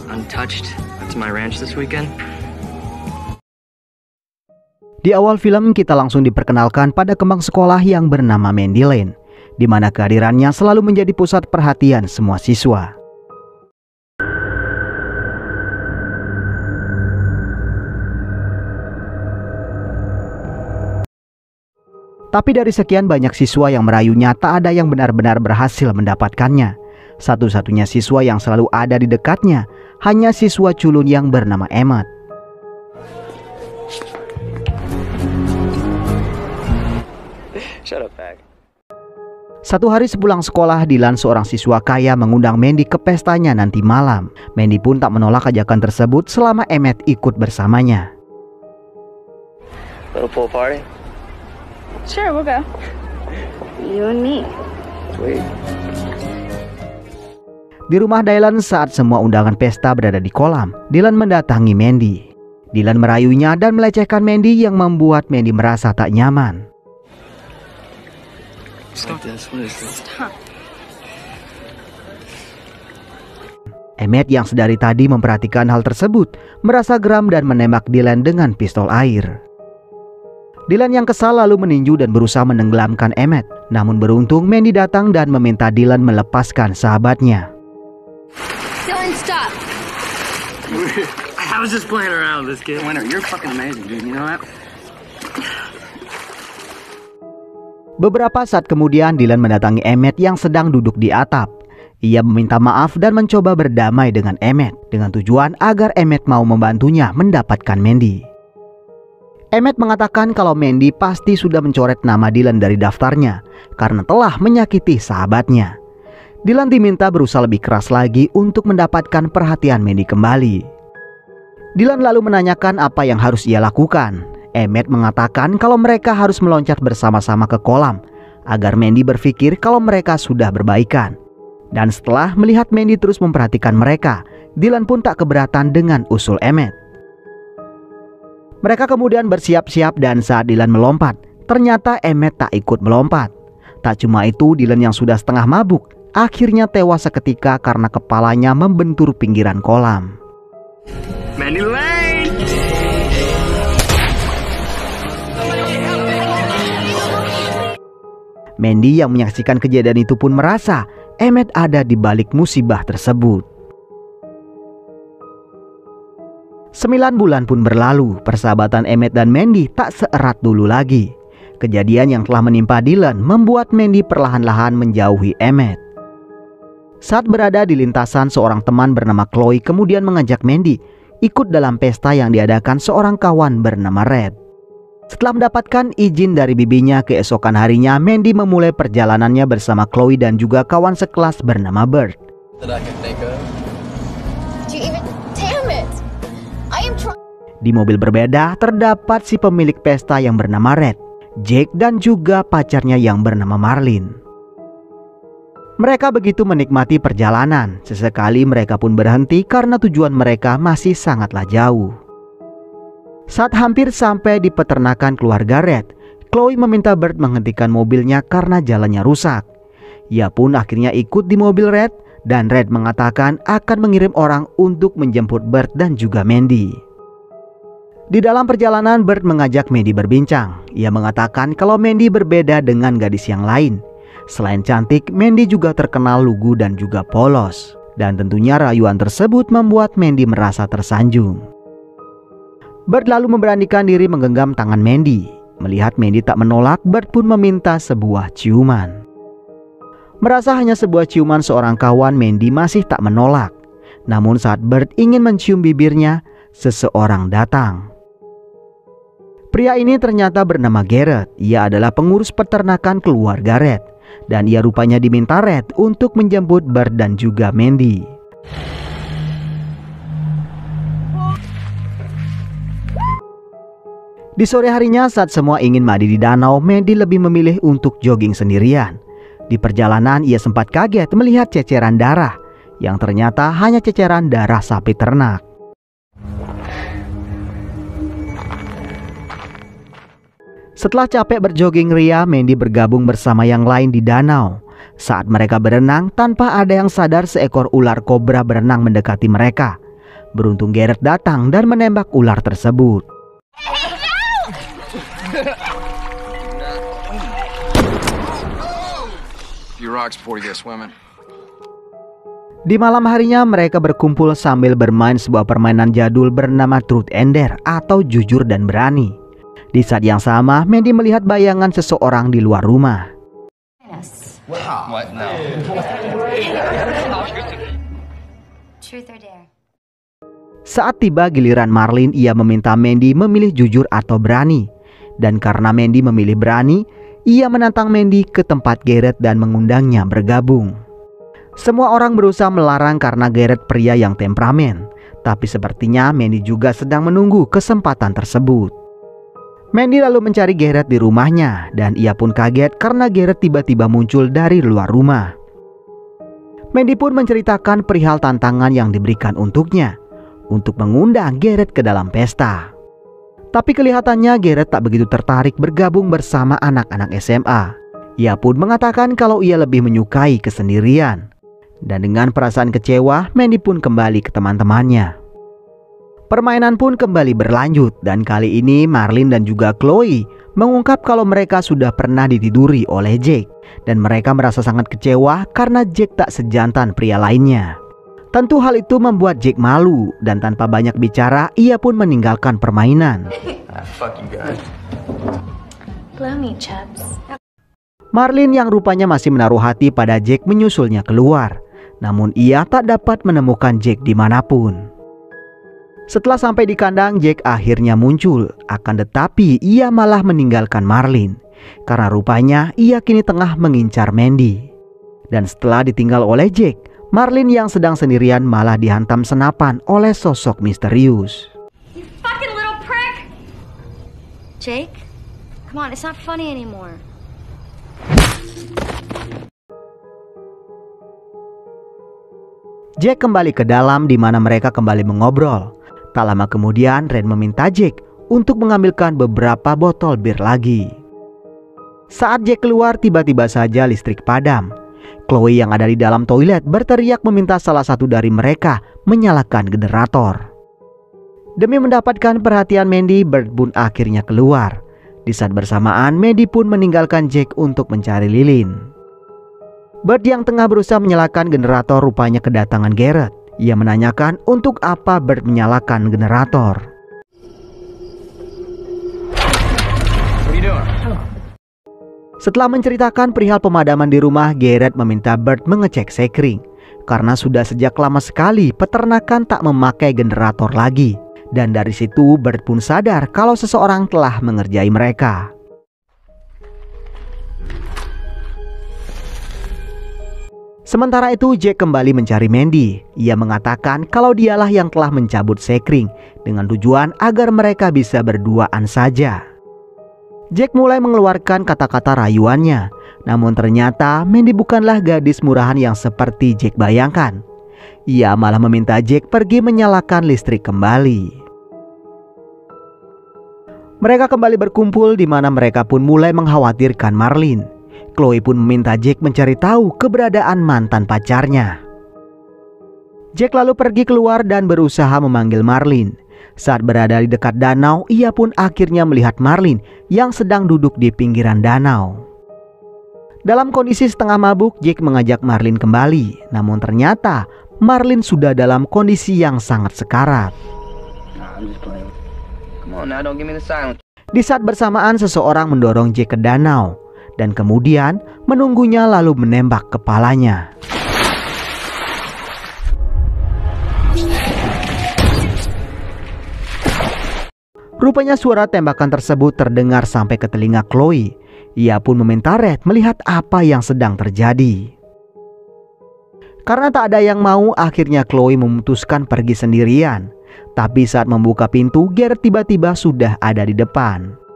Untouched to my ranch this weekend. Di awal film kita langsung diperkenalkan pada kembang sekolah yang bernama Mandy Lane, di mana kehadirannya selalu menjadi pusat perhatian semua siswa. Tapi dari sekian banyak siswa yang merayunya, tak ada yang benar-benar berhasil mendapatkannya. Satu-satunya siswa yang selalu ada di dekatnya hanya siswa culun yang bernama Emmett. Shut up, Bag. Satu hari sepulang sekolah, Dylan, seorang siswa kaya, mengundang Mandy ke pestanya nanti malam. Mandy pun tak menolak ajakan tersebut selama Emmett ikut bersamanya. Little pool party? Sure, we'll go. You and me. Sweet. Di rumah Dylan saat semua undangan pesta berada di kolam, Dylan mendatangi Mandy. Dylan merayunya dan melecehkan Mandy yang membuat Mandy merasa tak nyaman. Stop this. What is this? Stop. Emmett yang sedari tadi memperhatikan hal tersebut merasa geram dan menembak Dylan dengan pistol air. Dylan yang kesal lalu meninju dan berusaha menenggelamkan Emmett. Namun beruntung Mandy datang dan meminta Dylan melepaskan sahabatnya. Dylan, stop. I was just playing around with this kid. Winter, you're fucking amazing, dude. You know that? Beberapa saat kemudian Dylan mendatangi Emmett yang sedang duduk di atap. Ia meminta maaf dan mencoba berdamai dengan Emmett dengan tujuan agar Emmett mau membantunya mendapatkan Mandy. Emmett mengatakan kalau Mandy pasti sudah mencoret nama Dylan dari daftarnya karena telah menyakiti sahabatnya. Dylan diminta berusaha lebih keras lagi untuk mendapatkan perhatian Mandy kembali. Dylan lalu menanyakan apa yang harus ia lakukan. Emmett mengatakan kalau mereka harus meloncat bersama-sama ke kolam agar Mandy berpikir kalau mereka sudah berbaikan. Dan setelah melihat Mandy terus memperhatikan mereka, Dylan pun tak keberatan dengan usul Emmett. Mereka kemudian bersiap-siap dan saat Dylan melompat, ternyata Emmett tak ikut melompat. Tak cuma itu, Dylan yang sudah setengah mabuk akhirnya tewas seketika karena kepalanya membentur pinggiran kolam. Mandy Lane! Mandy yang menyaksikan kejadian itu pun merasa Emmett ada di balik musibah tersebut. 9 bulan pun berlalu, persahabatan Emmett dan Mandy tak seerat dulu lagi. Kejadian yang telah menimpa Dylan membuat Mandy perlahan-lahan menjauhi Emmett. Saat berada di lintasan, seorang teman bernama Chloe kemudian mengajak Mandy ikut dalam pesta yang diadakan seorang kawan bernama Red. Setelah mendapatkan izin dari bibinya, keesokan harinya Mandy memulai perjalanannya bersama Chloe dan juga kawan sekelas bernama Bert. Di mobil berbeda terdapat si pemilik pesta yang bernama Red, Jake dan juga pacarnya yang bernama Marlin. Mereka begitu menikmati perjalanan, sesekali mereka pun berhenti karena tujuan mereka masih sangatlah jauh. Saat hampir sampai di peternakan keluarga Red, Chloe meminta Bert menghentikan mobilnya karena jalannya rusak. Ia pun akhirnya ikut di mobil Red dan Red mengatakan akan mengirim orang untuk menjemput Bert dan juga Mandy. Di dalam perjalanan Bert mengajak Mandy berbincang. Ia mengatakan kalau Mandy berbeda dengan gadis yang lain. Selain cantik, Mandy juga terkenal lugu dan juga polos. Dan tentunya rayuan tersebut membuat Mandy merasa tersanjung. Bert lalu memberanikan diri menggenggam tangan Mandy. Melihat Mandy tak menolak, Bert pun meminta sebuah ciuman. Merasa hanya sebuah ciuman seorang kawan, Mandy masih tak menolak. Namun saat Bert ingin mencium bibirnya, seseorang datang. Pria ini ternyata bernama Garrett. Ia adalah pengurus peternakan keluarga Red. Dan ia rupanya diminta Red untuk menjemput Bert dan juga Mandy. Di sore harinya saat semua ingin mandi di danau, Mandy lebih memilih untuk jogging sendirian. Di perjalanan ia sempat kaget melihat ceceran darah yang ternyata hanya ceceran darah sapi ternak. Setelah capek berjoging ria, Mandy bergabung bersama yang lain di danau. Saat mereka berenang, tanpa ada yang sadar seekor ular kobra berenang mendekati mereka. Beruntung Garrett datang dan menembak ular tersebut. Di malam harinya mereka berkumpul sambil bermain sebuah permainan jadul bernama Truth and Dare atau Jujur dan Berani. Di saat yang sama, Mandy melihat bayangan seseorang di luar rumah. What? No. Truth or dare? Saat tiba giliran Marlin, ia meminta Mandy memilih jujur atau berani. Dan karena Mandy memilih berani, ia menantang Mandy ke tempat Garrett dan mengundangnya bergabung. Semua orang berusaha melarang karena Garrett pria yang temperamen. Tapi sepertinya Mandy juga sedang menunggu kesempatan tersebut. Mandy lalu mencari Garrett di rumahnya dan ia pun kaget karena Garrett tiba-tiba muncul dari luar rumah. Mandy pun menceritakan perihal tantangan yang diberikan untuknya untuk mengundang Garrett ke dalam pesta. Tapi kelihatannya Garrett tak begitu tertarik bergabung bersama anak-anak SMA. Ia pun mengatakan kalau ia lebih menyukai kesendirian. Dan dengan perasaan kecewa, Mandy pun kembali ke teman-temannya. Permainan pun kembali berlanjut dan kali ini Marlin dan juga Chloe mengungkap kalau mereka sudah pernah ditiduri oleh Jake. Dan mereka merasa sangat kecewa karena Jake tak sejantan pria lainnya. Tentu hal itu membuat Jake malu dan tanpa banyak bicara ia pun meninggalkan permainan. Fuck you guys. Blow me, Chubbs. Marlin yang rupanya masih menaruh hati pada Jake menyusulnya keluar. Namun ia tak dapat menemukan Jake dimanapun. Setelah sampai di kandang, Jake akhirnya muncul. Akan tetapi ia malah meninggalkan Marlin. Karena rupanya ia kini tengah mengincar Mandy. Dan setelah ditinggal oleh Jake, Marlin yang sedang sendirian malah dihantam senapan oleh sosok misterius. You fucking little prick! Jake, come on, it's not funny anymore. Jake kembali ke dalam di mana mereka kembali mengobrol. Tak lama kemudian Ren meminta Jake untuk mengambilkan beberapa botol bir lagi. Saat Jake keluar tiba-tiba saja listrik padam. Chloe yang ada di dalam toilet berteriak meminta salah satu dari mereka menyalakan generator. Demi mendapatkan perhatian Mandy, Bert pun akhirnya keluar. Di saat bersamaan Mandy pun meninggalkan Jake untuk mencari lilin. Bert yang tengah berusaha menyalakan generator rupanya kedatangan Garrett. Ia menanyakan untuk apa Bert menyalakan generator. What are you doing? Setelah menceritakan perihal pemadaman di rumah, Garrett meminta Bert mengecek sekring. Karena sudah sejak lama sekali peternakan tak memakai generator lagi. Dan dari situ Bert pun sadar kalau seseorang telah mengerjai mereka. Sementara itu Jake kembali mencari Mandy. Ia mengatakan kalau dialah yang telah mencabut sekring dengan tujuan agar mereka bisa berduaan saja. Jake mulai mengeluarkan kata-kata rayuannya. Namun ternyata Mandy bukanlah gadis murahan yang seperti Jake bayangkan. Ia malah meminta Jake pergi menyalakan listrik kembali. Mereka kembali berkumpul di mana mereka pun mulai mengkhawatirkan Marlin. Chloe pun meminta Jake mencari tahu keberadaan mantan pacarnya. Jake lalu pergi keluar dan berusaha memanggil Marlin. Saat berada di dekat danau, ia pun akhirnya melihat Marlin yang sedang duduk di pinggiran danau. Dalam kondisi setengah mabuk, Jake mengajak Marlin kembali. Namun ternyata Marlin sudah dalam kondisi yang sangat sekarat. I'm just playing. Come on now, don't give me the silence. Di saat bersamaan seseorang mendorong Jake ke danau. Dan kemudian menunggunya lalu menembak kepalanya. Rupanya suara tembakan tersebut terdengar sampai ke telinga Chloe. Ia pun meminta Red melihat apa yang sedang terjadi. Karena tak ada yang mau, akhirnya Chloe memutuskan pergi sendirian. Tapi saat membuka pintu, Garrett tiba-tiba sudah ada di depan.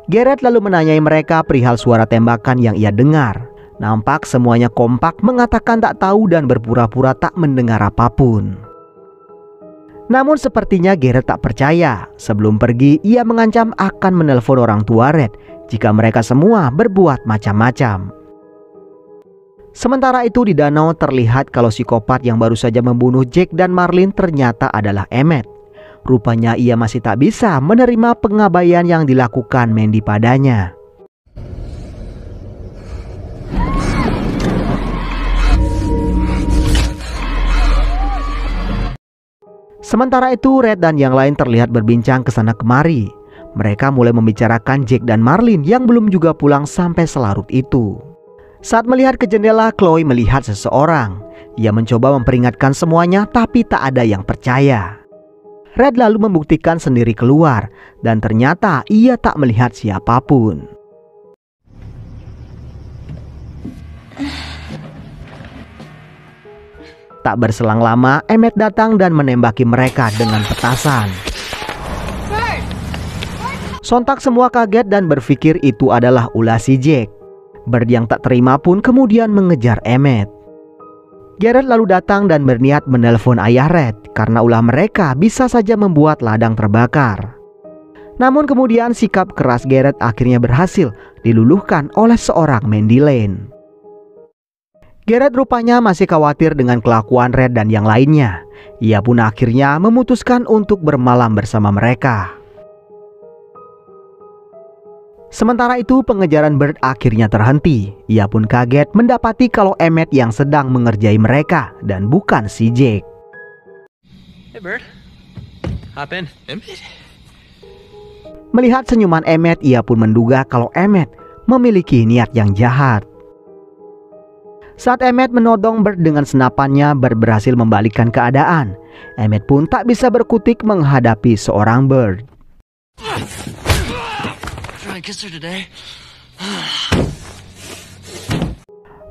Garrett lalu menanyai mereka perihal suara tembakan yang ia dengar. Nampak semuanya kompak mengatakan tak tahu dan berpura-pura tak mendengar apapun. Namun sepertinya Garrett tak percaya. Sebelum pergi, ia mengancam akan menelpon orang tua Red jika mereka semua berbuat macam-macam. Sementara itu di danau terlihat kalau psikopat yang baru saja membunuh Jake dan Marlin ternyata adalah Emmett. Rupanya ia masih tak bisa menerima pengabaian yang dilakukan Mandy padanya. Sementara itu Red dan yang lain terlihat berbincang ke sana kemari. Mereka mulai membicarakan Jake dan Marlin yang belum juga pulang sampai selarut itu. Saat melihat ke jendela, Chloe melihat seseorang. Ia mencoba memperingatkan semuanya tapi tak ada yang percaya. Red lalu membuktikan sendiri keluar dan ternyata ia tak melihat siapapun. Tak berselang lama, Emmett datang dan menembaki mereka dengan petasan. Sontak semua kaget dan berpikir itu adalah ulah si Jake. Bird yang tak terima pun kemudian mengejar Emmett. Garrett lalu datang dan berniat menelpon ayah Red karena ulah mereka bisa saja membuat ladang terbakar. Namun kemudian sikap keras Garrett akhirnya berhasil diluluhkan oleh seorang Mandy Lane. Garrett rupanya masih khawatir dengan kelakuan Red dan yang lainnya. Ia pun akhirnya memutuskan untuk bermalam bersama mereka. Sementara itu pengejaran Bird akhirnya terhenti. Ia pun kaget mendapati kalau Emmett yang sedang mengerjai mereka dan bukan si Jake. Hey Bird, hop in. Emmett? Melihat senyuman Emmett, ia pun menduga kalau Emmett memiliki niat yang jahat. Saat Emmett menodong Bird dengan senapannya, Bird berhasil membalikkan keadaan. Emmett pun tak bisa berkutik menghadapi seorang Bird.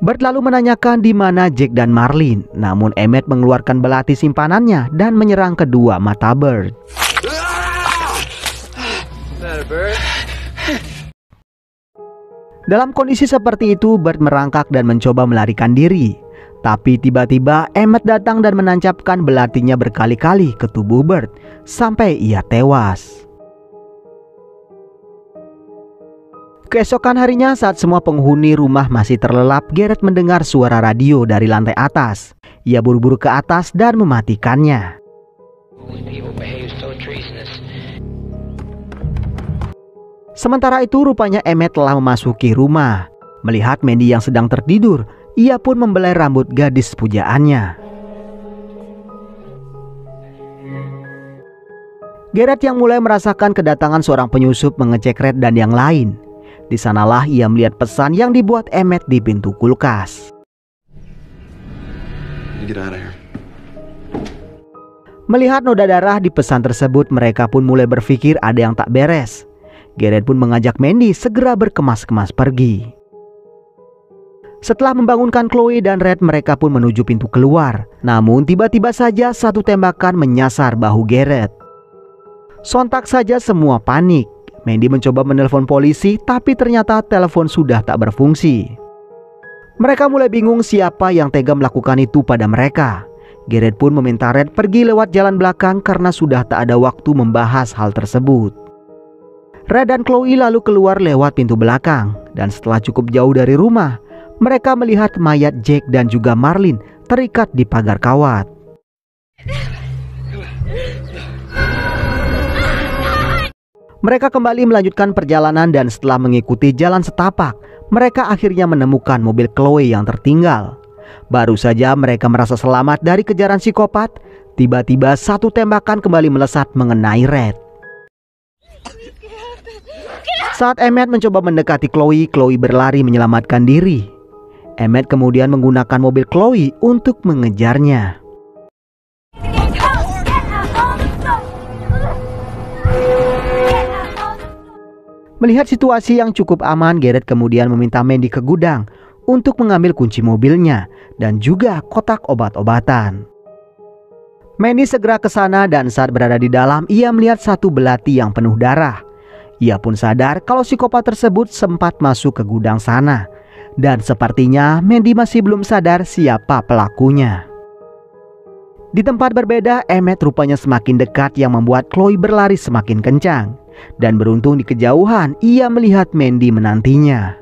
Bird lalu menanyakan di mana Jake dan Marlin. Namun Emmett mengeluarkan belati simpanannya dan menyerang kedua mata Bird. Dalam kondisi seperti itu, Bird merangkak dan mencoba melarikan diri. Tapi tiba-tiba Emmett datang dan menancapkan belatinya berkali-kali ke tubuh Bird sampai ia tewas. Keesokan harinya saat semua penghuni rumah masih terlelap, Garrett mendengar suara radio dari lantai atas. Ia buru-buru ke atas dan mematikannya. Sementara itu rupanya Emmett telah memasuki rumah. Melihat Mandy yang sedang tertidur, ia pun membelai rambut gadis pujaannya. Garrett yang mulai merasakan kedatangan seorang penyusup mengecek Red dan yang lain. Di sanalah ia melihat pesan yang dibuat Emmett di pintu kulkas. Melihat noda darah di pesan tersebut, mereka pun mulai berpikir ada yang tak beres. Garrett pun mengajak Mandy segera berkemas-kemas pergi. Setelah membangunkan Chloe dan Red, mereka pun menuju pintu keluar. Namun tiba-tiba saja satu tembakan menyasar bahu Garrett. Sontak saja semua panik. Mandy mencoba menelpon polisi, tapi ternyata telepon sudah tak berfungsi. Mereka mulai bingung siapa yang tega melakukan itu pada mereka. Garrett pun meminta Red pergi lewat jalan belakang karena sudah tak ada waktu membahas hal tersebut. Red dan Chloe lalu keluar lewat pintu belakang, dan setelah cukup jauh dari rumah, mereka melihat mayat Jake dan juga Marlin terikat di pagar kawat. Mereka kembali melanjutkan perjalanan dan setelah mengikuti jalan setapak, mereka akhirnya menemukan mobil Chloe yang tertinggal. Baru saja mereka merasa selamat dari kejaran psikopat, tiba-tiba satu tembakan kembali melesat mengenai Red. Saat Emmett mencoba mendekati Chloe, Chloe berlari menyelamatkan diri. Emmett kemudian menggunakan mobil Chloe untuk mengejarnya. Melihat situasi yang cukup aman, Garrett kemudian meminta Mandy ke gudang untuk mengambil kunci mobilnya dan juga kotak obat-obatan. Mandy segera ke sana dan saat berada di dalam, ia melihat satu belati yang penuh darah. Ia pun sadar kalau psikopat tersebut sempat masuk ke gudang sana. Dan sepertinya Mandy masih belum sadar siapa pelakunya. Di tempat berbeda, Emmett rupanya semakin dekat yang membuat Chloe berlari semakin kencang. Dan beruntung di kejauhan ia melihat Mandy menantinya.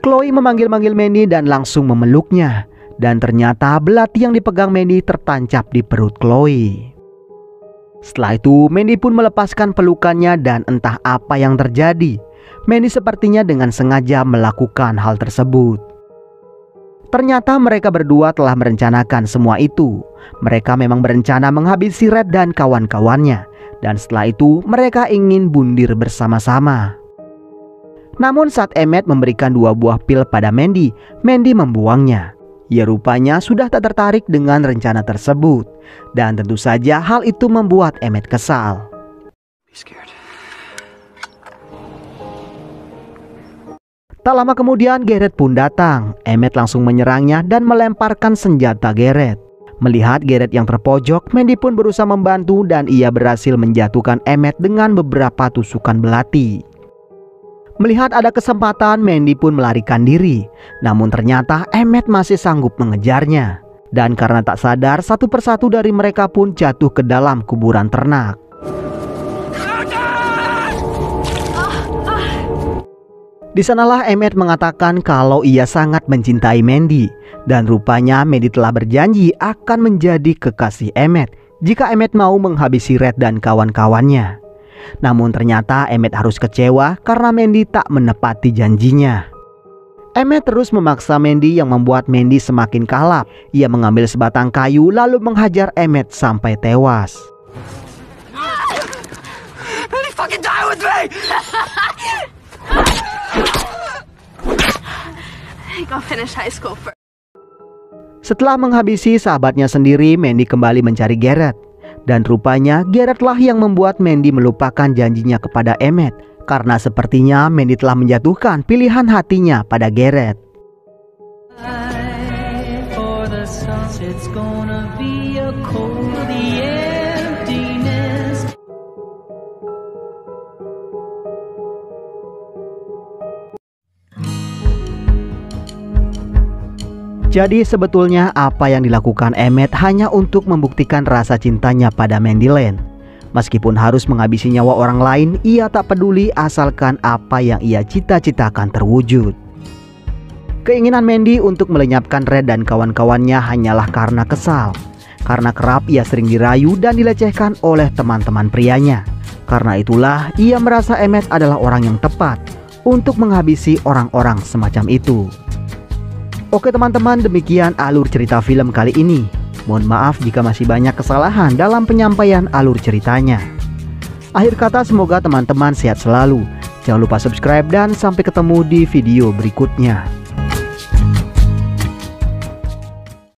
Chloe memanggil-manggil Mandy dan langsung memeluknya. Dan ternyata belati yang dipegang Mandy tertancap di perut Chloe. Setelah itu Mandy pun melepaskan pelukannya dan entah apa yang terjadi. Mandy sepertinya dengan sengaja melakukan hal tersebut. Ternyata mereka berdua telah merencanakan semua itu. Mereka memang berencana menghabisi Red dan kawan-kawannya. Dan setelah itu mereka ingin bundir bersama-sama. Namun saat Emmett memberikan 2 buah pil pada Mandy, Mandy membuangnya. Ia rupanya sudah tak tertarik dengan rencana tersebut. Dan tentu saja hal itu membuat Emmett kesal. Tak lama kemudian Garrett pun datang. Emmett langsung menyerangnya dan melemparkan senjata Garrett. Melihat Garrett yang terpojok, Mandy pun berusaha membantu dan ia berhasil menjatuhkan Emmett dengan beberapa tusukan belati. Melihat ada kesempatan, Mandy pun melarikan diri. Namun ternyata Emmett masih sanggup mengejarnya. Dan karena tak sadar, satu persatu dari mereka pun jatuh ke dalam kuburan ternak. Di sanalah Emmett mengatakan kalau ia sangat mencintai Mandy. Dan rupanya Mandy telah berjanji akan menjadi kekasih Emmett jika Emmett mau menghabisi Red dan kawan-kawannya. Namun ternyata Emmett harus kecewa karena Mandy tak menepati janjinya. Emmett terus memaksa Mandy yang membuat Mandy semakin kalap. Ia mengambil sebatang kayu lalu menghajar Emmett sampai tewas. Mandy, fucking die with me! Go finish high school first. Setelah menghabisi sahabatnya sendiri, Mandy kembali mencari Garrett. Dan rupanya Garrett lah yang membuat Mandy melupakan janjinya kepada Emmett. Karena sepertinya Mandy telah menjatuhkan pilihan hatinya pada Garrett. Jadi sebetulnya apa yang dilakukan Emmett hanya untuk membuktikan rasa cintanya pada Mandy Lane. Meskipun harus menghabisi nyawa orang lain, ia tak peduli asalkan apa yang ia cita-citakan terwujud. Keinginan Mandy untuk melenyapkan Red dan kawan-kawannya hanyalah karena kesal. Karena kerap ia sering dirayu dan dilecehkan oleh teman-teman prianya. Karena itulah ia merasa Emmett adalah orang yang tepat untuk menghabisi orang-orang semacam itu. Oke teman-teman, demikian alur cerita film kali ini. Mohon maaf jika masih banyak kesalahan dalam penyampaian alur ceritanya. Akhir kata, semoga teman-teman sehat selalu. Jangan lupa subscribe dan sampai ketemu di video berikutnya.